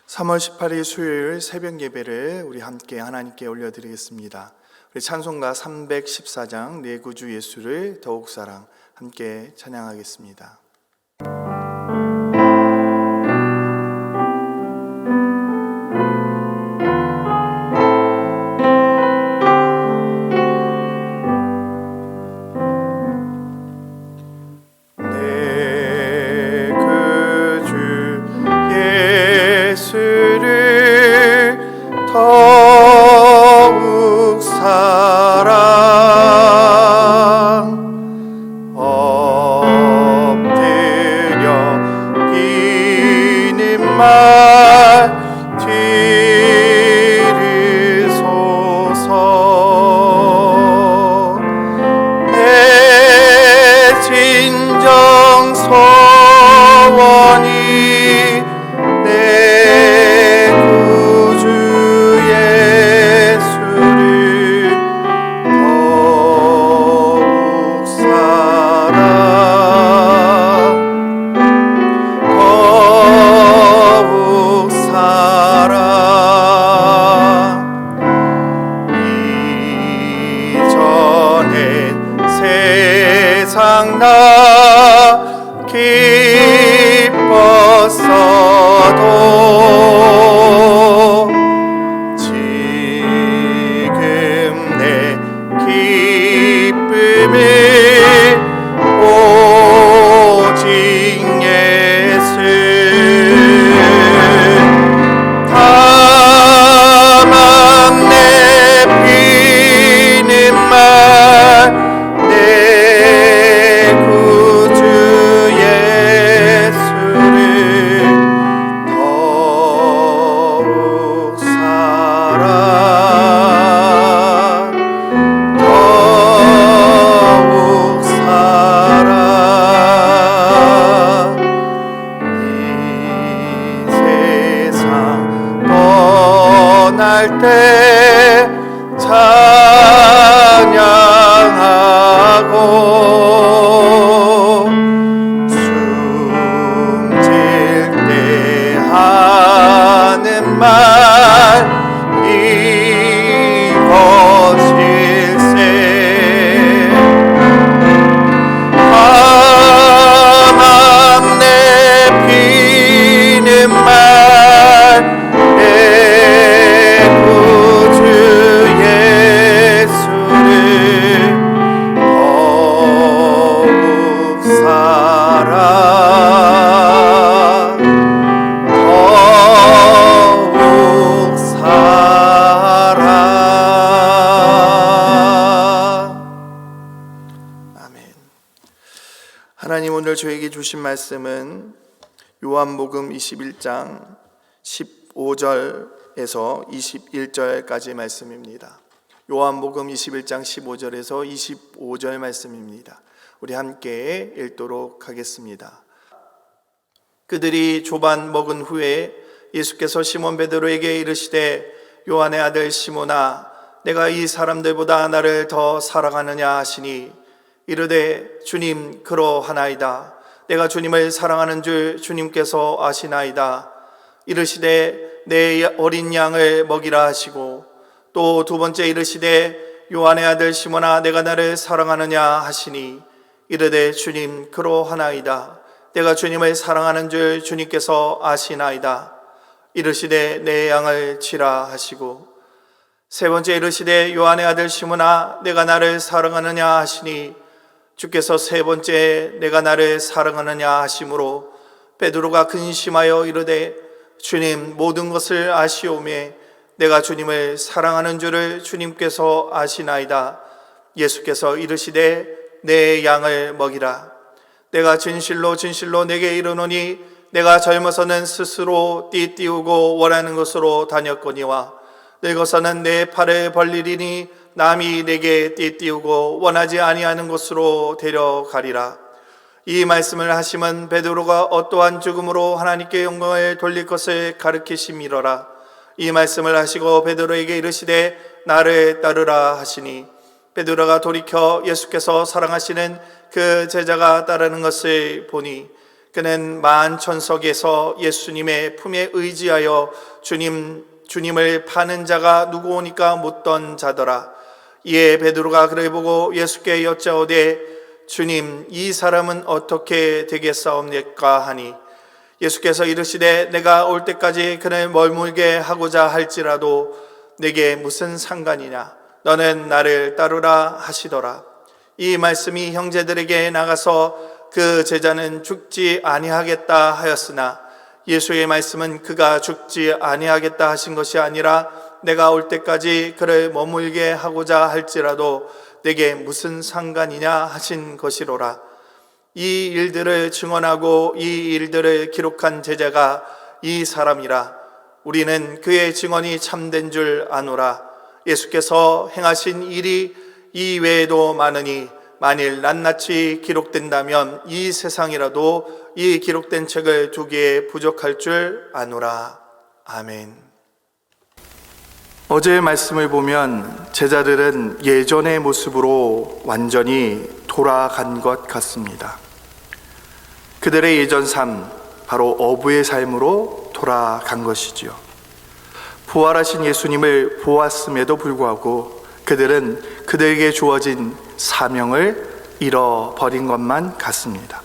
3월 18일 수요일 새벽 예배를 우리 함께 하나님께 올려드리겠습니다. 우리 찬송가 314장 내 구주 예수를 더욱 사랑 함께 찬양하겠습니다. 더욱 사랑 엎드려 비는 말 들으소서. 내 진정 소원이 내 구주 예수를 더욱 사랑 더욱 사랑. 이전엔 세상 나 기뻤어도 지금 내 기쁨을 오직 예수 다만 내 비는 말 내 구주 예수를 더욱 사랑 더욱 사랑. 이 세상 떠날 때 찬양하고 숨질 때 하는 말 이것일세. 다만 내 비는 말 내 구주 예수를 더욱 사랑 더욱 사랑. 아멘. 하나님, 오늘 저에게 주신 말씀은 요한복음 21장 15절에서 21절까지 말씀입니다. 요한복음 21장 15절에서 25절 말씀입니다. 우리 함께 읽도록 하겠습니다. 그들이 조반 먹은 후에 예수께서 시몬 베드로에게 이르시되 요한의 아들 시몬아, 내가 이 사람들보다 나를 더 사랑하느냐 하시니 이르되 주님, 그러하나이다. 내가 주님을 사랑하는 줄 주님께서 아시나이다. 이르시되 내 어린 양을 먹이라 하시고 또 두 번째 이르시되 요한의 아들 시몬아, 내가 나를 사랑하느냐 하시니 이르되 주님, 그러하나이다. 내가 주님을 사랑하는 줄 주님께서 아시나이다. 이르시되 내 양을 치라 하시고 세 번째 이르시되 요한의 아들 시몬아, 내가 나를 사랑하느냐 하시니 주께서 세 번째 내가 나를 사랑하느냐 하심으로 베드로가 근심하여 이르되 주님, 모든 것을 아시오매 내가 주님을 사랑하는 줄을 주님께서 아시나이다. 예수께서 이르시되 내 양을 먹이라. 내가 진실로 진실로 내게 이르노니 내가 젊어서는 스스로 띠띠우고 원하는 곳으로 다녔거니와 늙어서는 내 팔을 벌리리니 남이 내게 띠띠우고 원하지 아니하는 곳으로 데려가리라. 이 말씀을 하심은 베드로가 어떠한 죽음으로 하나님께 영광을 돌릴 것을 가르치심이로라. 이 말씀을 하시고 베드로에게 이르시되 나를 따르라 하시니 베드로가 돌이켜 예수께서 사랑하시는 그 제자가 따르는 것을 보니 그는 만천석에서 예수님의 품에 의지하여 주님을 파는 자가 누구오니까 묻던 자더라. 이에 베드로가 그를 보고 예수께 여짜오되 주님, 이 사람은 어떻게 되겠사옵니까 하니 예수께서 이르시되 내가 올 때까지 그를 머물게 하고자 할지라도 내게 무슨 상관이냐, 너는 나를 따르라 하시더라. 이 말씀이 형제들에게 나가서 그 제자는 죽지 아니하겠다 하였으나 예수의 말씀은 그가 죽지 아니하겠다 하신 것이 아니라 내가 올 때까지 그를 머물게 하고자 할지라도 내게 무슨 상관이냐 하신 것이로라. 이 일들을 증언하고 이 일들을 기록한 제자가 이 사람이라. 우리는 그의 증언이 참된 줄 아노라. 예수께서 행하신 일이 이 외에도 많으니 만일 낱낱이 기록된다면 이 세상이라도 이 기록된 책을 두기에 부족할 줄 아노라. 아멘. 어제의 말씀을 보면 제자들은 예전의 모습으로 완전히 돌아간 것 같습니다. 그들의 예전 삶, 바로 어부의 삶으로 돌아간 것이지요. 부활하신 예수님을 보았음에도 불구하고 그들은 그들에게 주어진 사명을 잃어버린 것만 같습니다.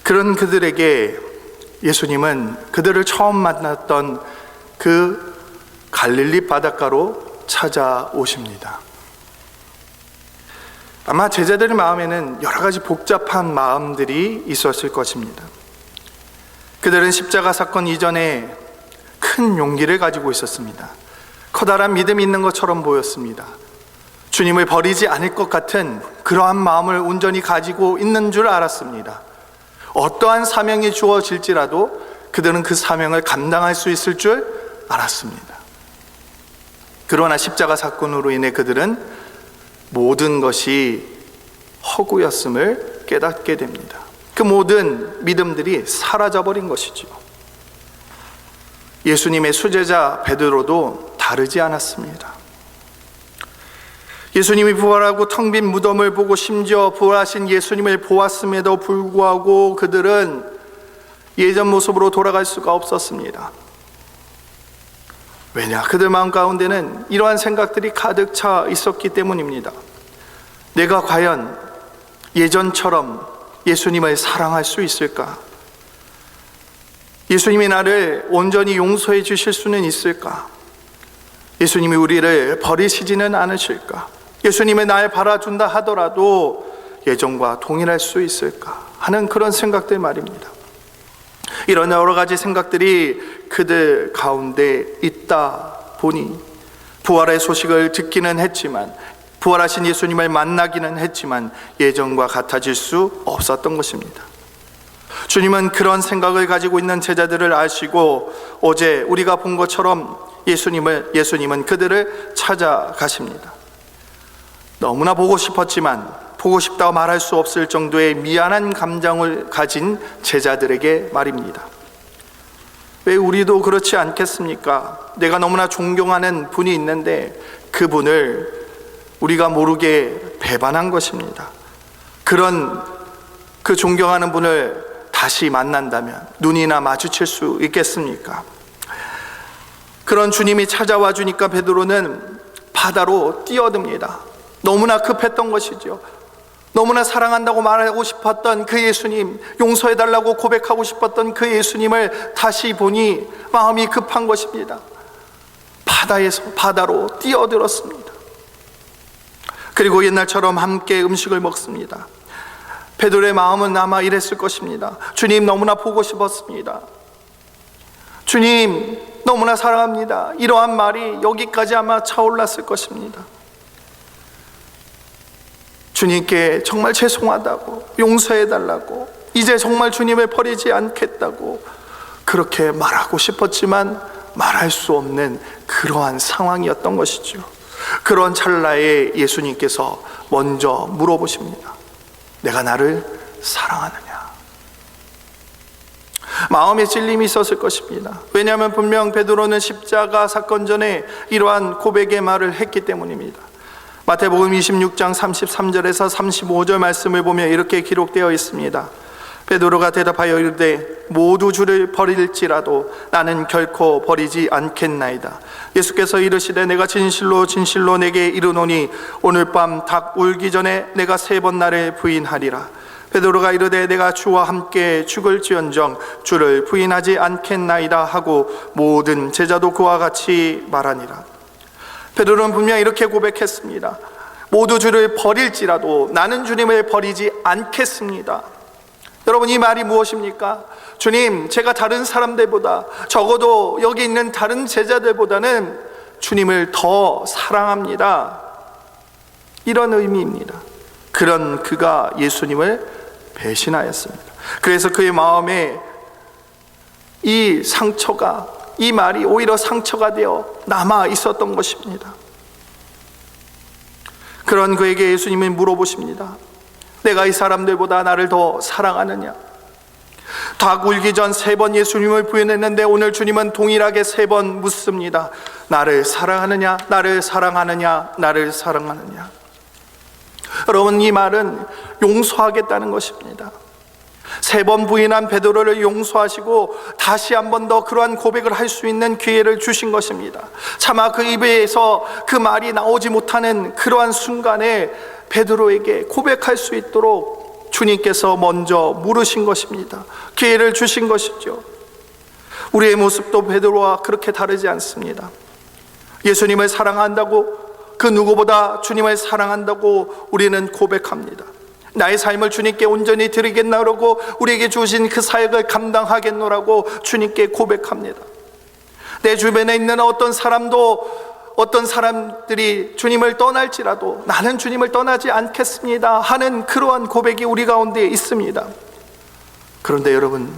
그런 그들에게 예수님은 그들을 처음 만났던 그 갈릴리 바닷가로 찾아오십니다. 아마 제자들의 마음에는 여러 가지 복잡한 마음들이 있었을 것입니다. 그들은 십자가 사건 이전에 큰 용기를 가지고 있었습니다. 커다란 믿음이 있는 것처럼 보였습니다. 주님을 버리지 않을 것 같은 그러한 마음을 온전히 가지고 있는 줄 알았습니다. 어떠한 사명이 주어질지라도 그들은 그 사명을 감당할 수 있을 줄 알았습니다. 그러나 십자가 사건으로 인해 그들은 모든 것이 허구였음을 깨닫게 됩니다. 그 모든 믿음들이 사라져버린 것이죠. 예수님의 수제자 베드로도 다르지 않았습니다. 예수님이 부활하고 텅 빈 무덤을 보고 심지어 부활하신 예수님을 보았음에도 불구하고 그들은 예전 모습으로 돌아갈 수가 없었습니다. 왜냐? 그들 마음 가운데는 이러한 생각들이 가득 차 있었기 때문입니다. 내가 과연 예전처럼 예수님을 사랑할 수 있을까? 예수님이 나를 온전히 용서해 주실 수는 있을까? 예수님이 우리를 버리시지는 않으실까? 예수님이 날 바라준다 하더라도 예전과 동일할 수 있을까? 하는 그런 생각들 말입니다. 이런 여러 가지 생각들이 그들 가운데 있다 보니 부활의 소식을 듣기는 했지만, 부활하신 예수님을 만나기는 했지만 예전과 같아질 수 없었던 것입니다. 주님은 그런 생각을 가지고 있는 제자들을 아시고 어제 우리가 본 것처럼 예수님은 그들을 찾아가십니다. 너무나 보고 싶었지만 보고 싶다고 말할 수 없을 정도의 미안한 감정을 가진 제자들에게 말입니다. 왜 우리도 그렇지 않겠습니까? 내가 너무나 존경하는 분이 있는데 그분을 우리가 모르게 배반한 것입니다. 그 존경하는 분을 다시 만난다면 눈이나 마주칠 수 있겠습니까? 그런 주님이 찾아와 주니까 베드로는 바다로 뛰어듭니다. 너무나 급했던 것이죠. 너무나 사랑한다고 말하고 싶었던 그 예수님, 용서해달라고 고백하고 싶었던 그 예수님을 다시 보니 마음이 급한 것입니다. 바다로 뛰어들었습니다. 그리고 옛날처럼 함께 음식을 먹습니다. 베드로의 마음은 아마 이랬을 것입니다. 주님, 너무나 보고 싶었습니다. 주님, 너무나 사랑합니다. 이러한 말이 여기까지 아마 차올랐을 것입니다. 주님께 정말 죄송하다고, 용서해달라고, 이제 정말 주님을 버리지 않겠다고 그렇게 말하고 싶었지만 말할 수 없는 그러한 상황이었던 것이죠. 그런 찰나에 예수님께서 먼저 물어보십니다. 내가 나를 사랑하느냐? 마음에 찔림이 있었을 것입니다. 왜냐하면 분명 베드로는 십자가 사건 전에 이러한 고백의 말을 했기 때문입니다. 마태복음 26장 33절에서 35절 말씀을 보면 이렇게 기록되어 있습니다. 베드로가 대답하여 이르되 모두 주를 버릴지라도 나는 결코 버리지 않겠나이다. 예수께서 이르시되 내가 진실로 진실로 내게 이르노니 오늘 밤 닭 울기 전에 내가 3번 나를 부인하리라. 베드로가 이르되 내가 주와 함께 죽을지언정 주를 부인하지 않겠나이다 하고 모든 제자도 그와 같이 말하니라. 베드로는 분명히 이렇게 고백했습니다. 모두 주를 버릴지라도 나는 주님을 버리지 않겠습니다. 여러분, 이 말이 무엇입니까? 주님, 제가 다른 사람들보다, 적어도 여기 있는 다른 제자들보다는 주님을 더 사랑합니다. 이런 의미입니다. 그런 그가 예수님을 배신하였습니다. 그래서 그의 마음에 이 상처가, 이 말이 오히려 상처가 되어 남아 있었던 것입니다. 그런 그에게 예수님이 물어보십니다. 내가 이 사람들보다 나를 더 사랑하느냐? 닭 울기 전 3번 예수님을 부인했는데 오늘 주님은 동일하게 3번 묻습니다. 나를 사랑하느냐? 나를 사랑하느냐? 나를 사랑하느냐? 여러분, 이 말은 용서하겠다는 것입니다. 3번 부인한 베드로를 용서하시고 다시 한 번 더 그러한 고백을 할 수 있는 기회를 주신 것입니다. 차마 그 입에서 그 말이 나오지 못하는 그러한 순간에 베드로에게 고백할 수 있도록 주님께서 먼저 물으신 것입니다. 기회를 주신 것이죠. 우리의 모습도 베드로와 그렇게 다르지 않습니다. 예수님을 사랑한다고, 그 누구보다 주님을 사랑한다고 우리는 고백합니다. 나의 삶을 주님께 온전히 드리겠노라고, 우리에게 주신 그 사역을 감당하겠노라고 주님께 고백합니다. 내 주변에 있는 어떤 사람들이 주님을 떠날지라도 나는 주님을 떠나지 않겠습니다 하는 그러한 고백이 우리 가운데 있습니다. 그런데 여러분은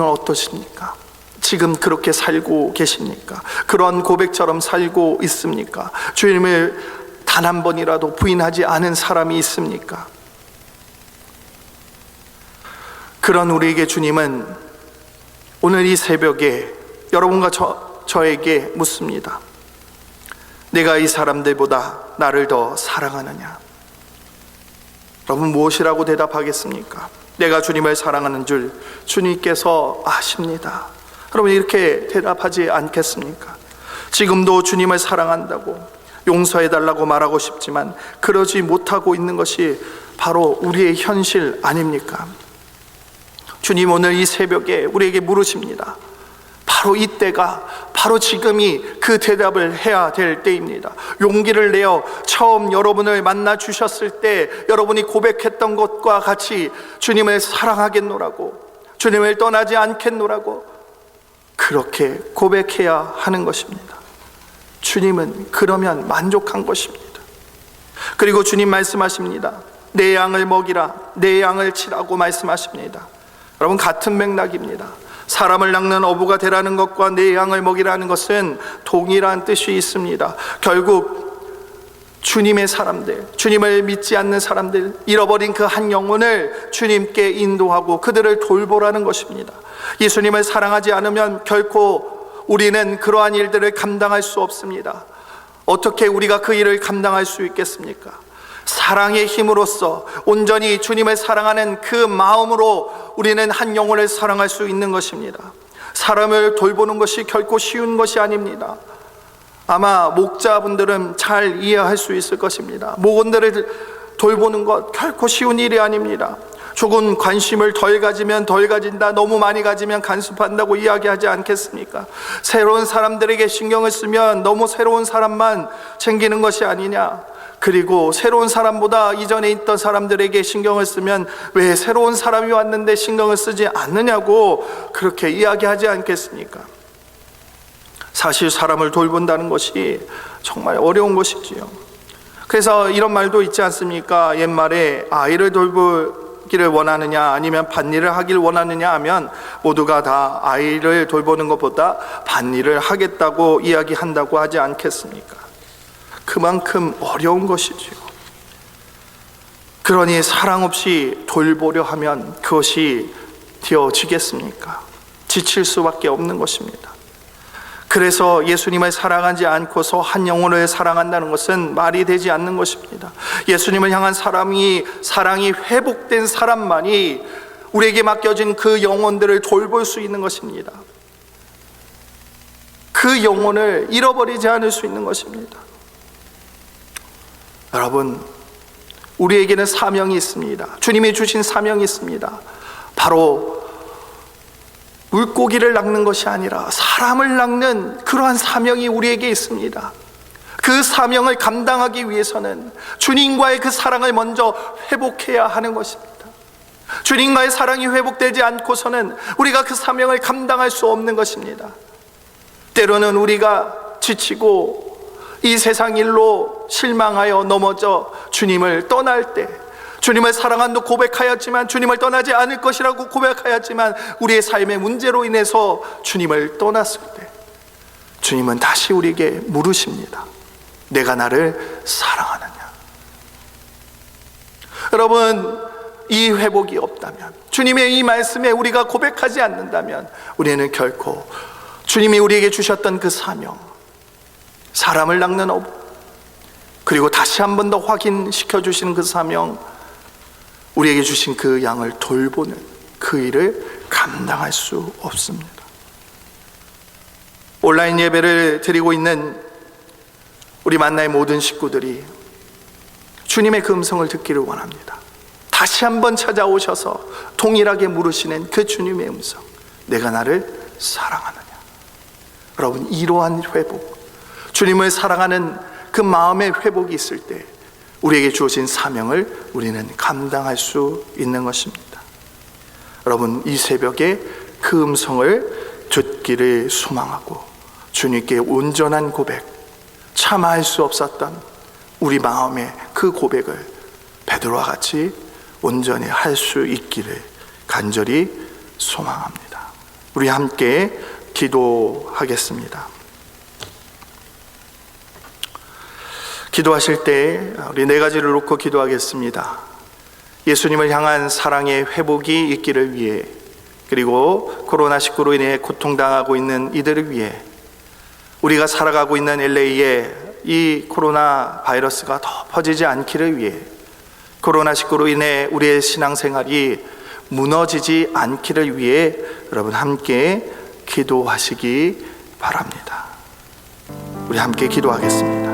어떠십니까? 지금 그렇게 살고 계십니까? 그런 고백처럼 살고 있습니까? 주님을 단 한 번이라도 부인하지 않은 사람이 있습니까? 그런 우리에게 주님은 오늘 이 새벽에 여러분과 저에게 묻습니다. 내가 이 사람들보다 나를 더 사랑하느냐? 여러분, 무엇이라고 대답하겠습니까? 내가 주님을 사랑하는 줄 주님께서 아십니다. 여러분, 이렇게 대답하지 않겠습니까? 지금도 주님을 사랑한다고, 용서해달라고 말하고 싶지만 그러지 못하고 있는 것이 바로 우리의 현실 아닙니까? 주님, 오늘 이 새벽에 우리에게 물으십니다. 바로 이때가, 바로 지금이 그 대답을 해야 될 때입니다. 용기를 내어 처음 여러분을 만나 주셨을 때 여러분이 고백했던 것과 같이 주님을 사랑하겠노라고, 주님을 떠나지 않겠노라고 그렇게 고백해야 하는 것입니다. 주님은 그러면 만족한 것입니다. 그리고 주님 말씀하십니다. 내 양을 먹이라, 내 양을 치라고 말씀하십니다. 여러분, 같은 맥락입니다. 사람을 낚는 어부가 되라는 것과 내 양을 먹이라는 것은 동일한 뜻이 있습니다. 결국 주님의 사람들, 주님을 믿지 않는 사람들, 잃어버린 그 한 영혼을 주님께 인도하고 그들을 돌보라는 것입니다. 예수님을 사랑하지 않으면 결코 우리는 그러한 일들을 감당할 수 없습니다. 어떻게 우리가 그 일을 감당할 수 있겠습니까? 사랑의 힘으로써 온전히 주님을 사랑하는 그 마음으로 우리는 한 영혼을 사랑할 수 있는 것입니다. 사람을 돌보는 것이 결코 쉬운 것이 아닙니다. 아마 목자분들은 잘 이해할 수 있을 것입니다. 목원들을 돌보는 것 결코 쉬운 일이 아닙니다. 조금 관심을 덜 가지면 덜 가진다, 너무 많이 가지면 간섭한다고 이야기하지 않겠습니까? 새로운 사람들에게 신경을 쓰면 너무 새로운 사람만 챙기는 것이 아니냐, 그리고 새로운 사람보다 이전에 있던 사람들에게 신경을 쓰면 왜 새로운 사람이 왔는데 신경을 쓰지 않느냐고 그렇게 이야기하지 않겠습니까? 사실 사람을 돌본다는 것이 정말 어려운 것이지요. 그래서 이런 말도 있지 않습니까? 옛말에 아이를 돌보기를 원하느냐 아니면 밭일을 하길 원하느냐 하면 모두가 다 아이를 돌보는 것보다 밭일을 하겠다고 이야기한다고 하지 않겠습니까? 그만큼 어려운 것이지요. 그러니 사랑 없이 돌보려 하면 그것이 되어지겠습니까? 지칠 수밖에 없는 것입니다. 그래서 예수님을 사랑하지 않고서 한 영혼을 사랑한다는 것은 말이 되지 않는 것입니다. 예수님을 향한 사랑이 회복된 사람만이 우리에게 맡겨진 그 영혼들을 돌볼 수 있는 것입니다. 그 영혼을 잃어버리지 않을 수 있는 것입니다. 여러분, 우리에게는 사명이 있습니다. 주님이 주신 사명이 있습니다. 바로 물고기를 낚는 것이 아니라 사람을 낚는 그러한 사명이 우리에게 있습니다. 그 사명을 감당하기 위해서는 주님과의 그 사랑을 먼저 회복해야 하는 것입니다. 주님과의 사랑이 회복되지 않고서는 우리가 그 사명을 감당할 수 없는 것입니다. 때로는 우리가 지치고 이 세상 일로 실망하여 넘어져 주님을 떠날 때, 주님을 사랑한다고 고백하였지만 주님을 떠나지 않을 것이라고 고백하였지만 우리의 삶의 문제로 인해서 주님을 떠났을 때 주님은 다시 우리에게 물으십니다. 내가 나를 사랑하느냐? 여러분, 이 회복이 없다면, 주님의 이 말씀에 우리가 고백하지 않는다면 우리는 결코 주님이 우리에게 주셨던 그 사명, 사람을 낚는 업, 그리고 다시 한 번 더 확인시켜 주시는 그 사명, 우리에게 주신 그 양을 돌보는 그 일을 감당할 수 없습니다. 온라인 예배를 드리고 있는 우리 만나의 모든 식구들이 주님의 그 음성을 듣기를 원합니다. 다시 한번 찾아오셔서 동일하게 물으시는 그 주님의 음성, 내가 나를 사랑하느냐? 여러분, 이러한 회복, 주님을 사랑하는 그 마음의 회복이 있을 때 우리에게 주어진 사명을 우리는 감당할 수 있는 것입니다. 여러분, 이 새벽에 그 음성을 듣기를 소망하고 주님께 온전한 고백, 참아할 수 없었던 우리 마음의 그 고백을 베드로와 같이 온전히 할 수 있기를 간절히 소망합니다. 우리 함께 기도하겠습니다. 기도하실 때 우리 네 가지를 놓고 기도하겠습니다. 예수님을 향한 사랑의 회복이 있기를 위해, 그리고 코로나19로 인해 고통당하고 있는 이들을 위해, 우리가 살아가고 있는 LA에 이 코로나 바이러스가 더 퍼지지 않기를 위해, 코로나19로 인해 우리의 신앙생활이 무너지지 않기를 위해 여러분 함께 기도하시기 바랍니다. 우리 함께 기도하겠습니다.